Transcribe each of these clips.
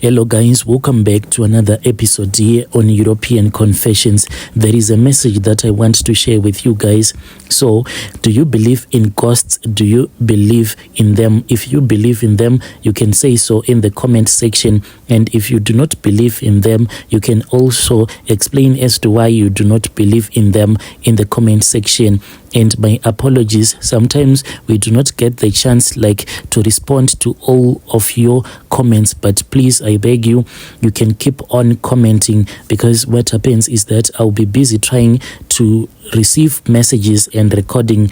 Hello guys, welcome back to another episode here on European Confessions. There is a message that I want to share with you guys. So, do you believe in ghosts? Do you believe in them? If you believe in them, you can say so in the comment section. And if you do not believe in them, you can also explain as to why you do not believe in them in the comment section. And my apologies, sometimes we do not get the chance to respond to all of your comments, but please, I beg you, you can keep on commenting, because what happens is that I'll be busy trying to receive messages and recording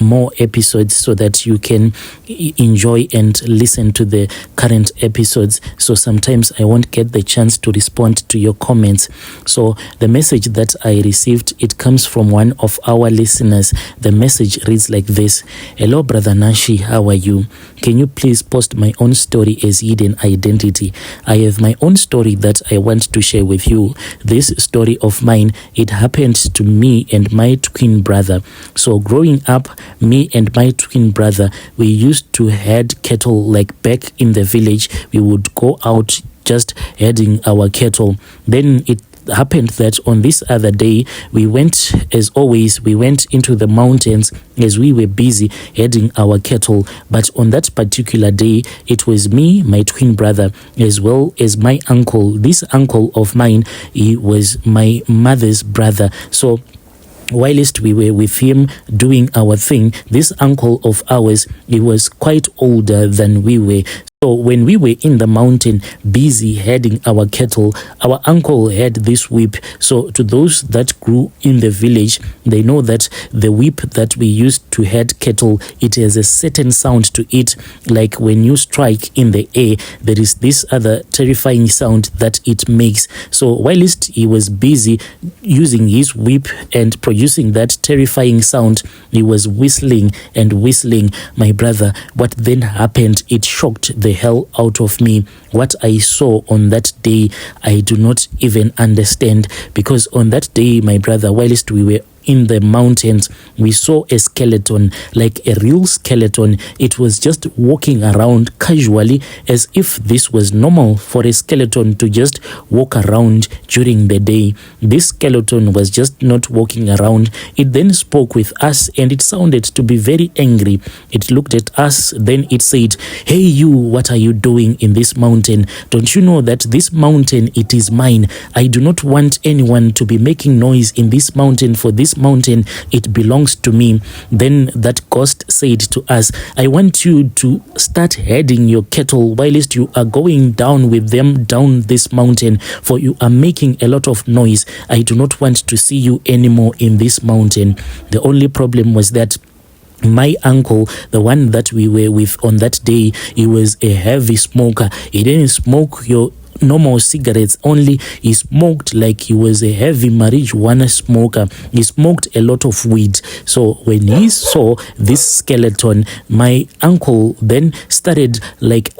more episodes so that you can enjoy and listen to the current episodes. So sometimes I won't get the chance to respond to your comments. So the message that I received, it comes from one of our listeners. The message reads like this: Hello brother Nashi, how are you? Can you please post my own story as hidden identity? I have my own story that I want to share with you. This story of mine, it happened to me and my twin brother. So growing up, me and my twin brother, we used to herd cattle back in the village. We would go out just herding our cattle. Then it happened that on this other day, we went, as always, we went into the mountains as we were busy herding our cattle. But on that particular day, it was me, my twin brother, as well as my uncle. This uncle of mine, he was my mother's brother. So whilst we were with him doing our thing, this uncle of ours, he was quite older than we were. So when we were in the mountain busy herding our cattle, our uncle had this whip. So to those that grew in the village, they know that the whip that we used to herd cattle, it has a certain sound to it. Like when you strike in the air, there is this other terrifying sound that it makes. So whilst he was busy using his whip and producing that terrifying sound, he was whistling and whistling. My brother, what then happened, it shocked the hell out of me. What I saw on that day, I do not even understand, because on that day, my brother, whilst we were in the mountains, we saw a skeleton, like a real skeleton. It was just walking around casually, as if this was normal for a skeleton to just walk around during the day. This skeleton was just not walking around. It then spoke with us, and it sounded to be very angry. It looked at us, then it said, "Hey you, what are you doing in this mountain? Don't you know that this mountain, it is mine? I do not want anyone to be making noise in this mountain, for this mountain, it belongs to me." Then that ghost said to us, "I want you to start herding your cattle whilst you are going down with them down this mountain, for you are making a lot of noise. I do not want to see you anymore in this mountain." The only problem was that my uncle, the one that we were with on that day, he was a heavy smoker. He didn't smoke your normal cigarettes, only he smoked like he was a heavy marijuana smoker. He smoked a lot of weed. So when he saw this skeleton, my uncle then started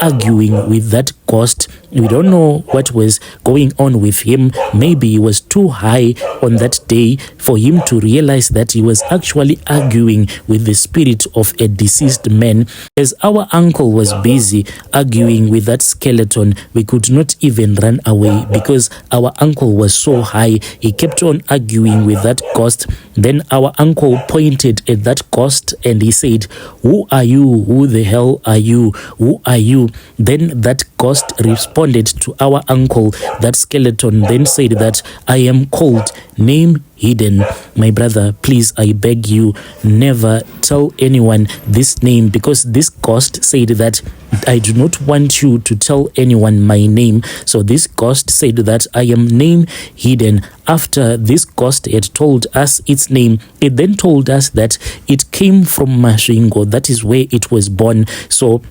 arguing with that ghost. We don't know what was going on with him. Maybe he was too high on that day for him to realize that he was actually arguing with the spirit of a deceased man. As our uncle was busy arguing with that skeleton, we could not even run away, because our uncle was so high. He kept on arguing with that ghost. Then our uncle pointed at that ghost and he said, "Who are you? Who the hell are you? Who are you?" Then that ghost responded to our uncle. That skeleton then said that, "I am called name hidden." My brother, please, I beg you, never tell anyone this name, because this ghost said that I do not want you to tell anyone my name. So this ghost said that I am name hidden. After this ghost had told us its name, it then told us that it came from Masvingo. That is where it was born. So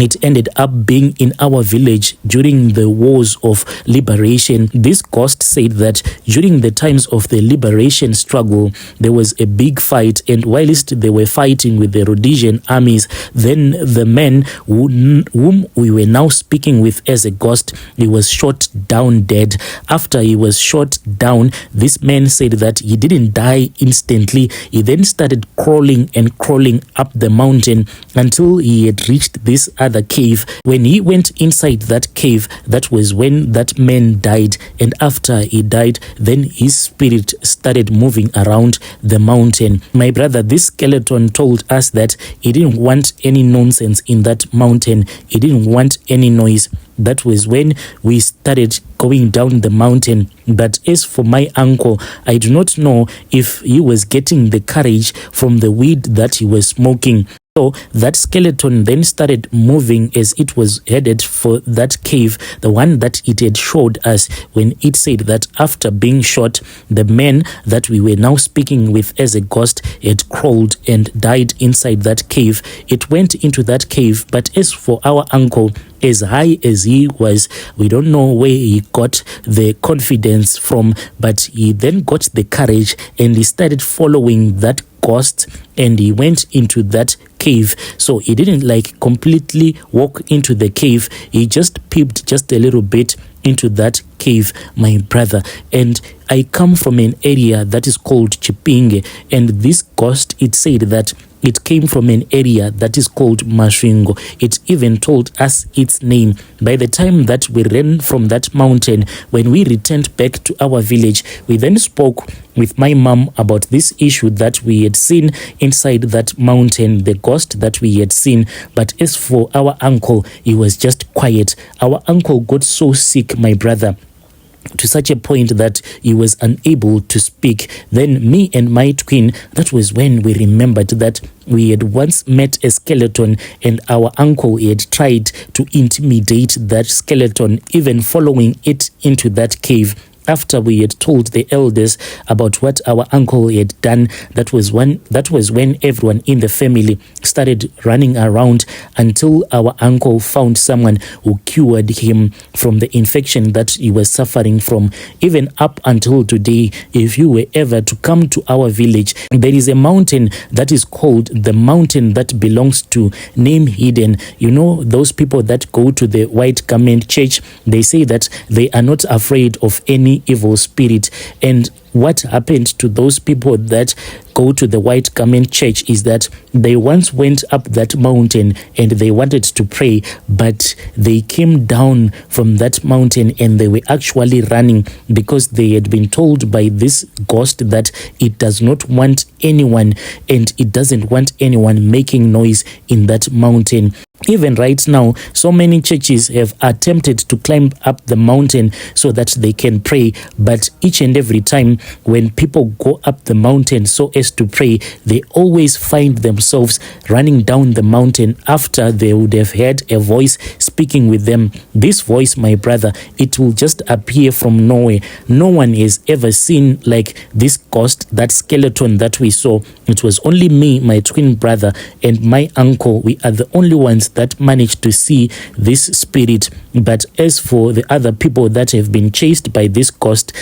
it ended up being in our village during the wars of liberation. This ghost said that during the times of the liberation struggle, there was a big fight, and whilst they were fighting with the Rhodesian armies, then the man whom we were now speaking with as a ghost, he was shot down dead. After he was shot down, this man said that he didn't die instantly. He then started crawling and crawling up the mountain until he had reached this other cave. When he went inside that cave, that was when that man died. And after he died, then his spirit started moving around the mountain. My brother, this skeleton told us that he didn't want any nonsense in that mountain. He didn't want any noise. That was when we started going down the mountain. But as for my uncle, I do not know if he was getting the courage from the weed that he was smoking. So that skeleton then started moving as it was headed for that cave, the one that it had showed us when it said that after being shot, the man that we were now speaking with as a ghost had crawled and died inside that cave. It went into that cave, but as for our uncle, as high as he was, we don't know where he got the confidence from, but he then got the courage and he started following that ghost and he went into that cave. So he didn't like completely walk into the cave. He just peeped just a little bit into that cave, my brother. And I come from an area that is called Chipinge, and this ghost, it said that it came from an area that is called Masvingo. It even told us its name. By the time that we ran from that mountain, when we returned back to our village, we then spoke with my mom about this issue that we had seen inside that mountain, the ghost that we had seen. But as for our uncle, he was just quiet. Our uncle got so sick, my brother, to such a point that he was unable to speak. Then me and my twin, that was when we remembered that we had once met a skeleton and our uncle had tried to intimidate that skeleton, even following it into that cave. After we had told the elders about what our uncle had done, that was when everyone in the family started running around until our uncle found someone who cured him from the infection that he was suffering from. Even up until today, if you were ever to come to our village, there is a mountain that is called the mountain that belongs to Name Hidden. You know, those people that go to the White Garment Church, they say that they are not afraid of any evil spirit. And what happened to those people that go to the White Garment Church is that they once went up that mountain and they wanted to pray, but they came down from that mountain and they were actually running because they had been told by this ghost that it does not want anyone and it doesn't want anyone making noise in that mountain. Even right now, so many churches have attempted to climb up the mountain so that they can pray, but each and every time when people go up the mountain so as to pray, they always find themselves running down the mountain after they would have heard a voice speaking with them. This voice, my brother, it will just appear from nowhere. No one has ever seen like this ghost, that skeleton that we saw. It was only me, my twin brother, and my uncle. We are the only ones that managed to see this spirit. But as for the other people that have been chased by this ghost,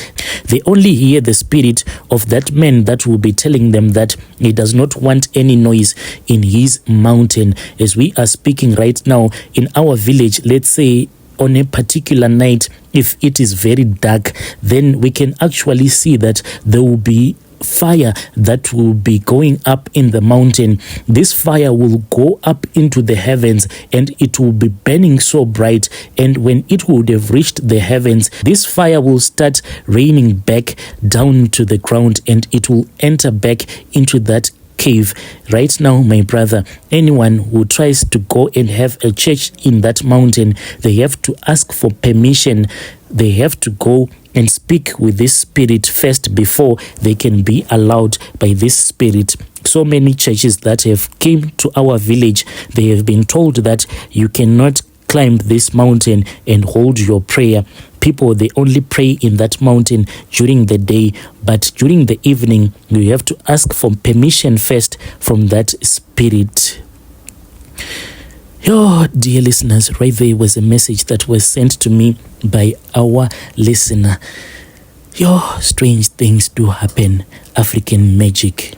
they only hear the spirit of that man that will be telling them that he does not want any noise in his mountain. As we are speaking right now in our village, let's say on a particular night, if it is very dark, then we can actually see that there will be fire that will be going up in the mountain. This fire will go up into the heavens and it will be burning so bright, and when it would have reached the heavens, this fire will start raining back down to the ground and it will enter back into that cave. Right now, my brother, anyone who tries to go and have a church in that mountain, they have to ask for permission. They have to go and speak with this spirit first before they can be allowed by this spirit. So many churches that have came to our village, they have been told that you cannot climb this mountain and hold your prayer. People, they only pray in that mountain during the day, but during the evening, you have to ask for permission first from that spirit. Yo, dear listeners, right there was a message that was sent to me by our listener. Yo, strange things do happen. African magic.